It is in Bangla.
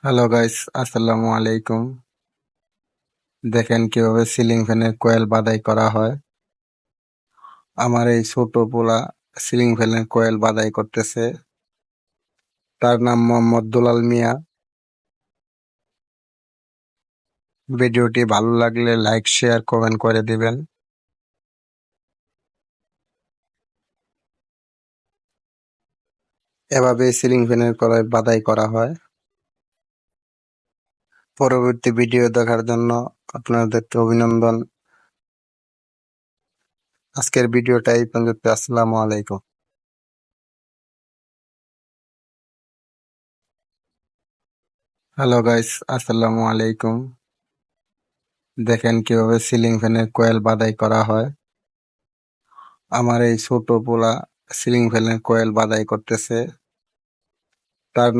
হ্যালো গাইস, আসসালামু আলাইকুম। দেখেন কিভাবে সিলিং ফ্যানের কয়েল বাদাই করা হয়। আমার এই ছোট পোলা সিলিং ফ্যানের কয়েল বাদাই করতেছে। তার নাম মোহাম্মদ দুলাল মিয়া। ভিডিওটি ভালো লাগলে লাইক, শেয়ার, কমেন্ট করে দিবেন। এভাবে সিলিং ফ্যানের কয়েল বাদাই করা হয়। পরবর্তী ভিডিও দেখার জন্য আপনাদেরকে অভিনন্দন। আজকের ভিডিওটা এই পর্যন্ত। আসসালামু আলাইকুম। হ্যালো গাইস, আসসালামু আলাইকুম। দেখেন কিভাবে সিলিং ফ্যানের কয়েল বাদাই করা হয়। আমার এই ছোট পোলা সিলিং ফ্যানের কয়েল বাদাই করতেছে।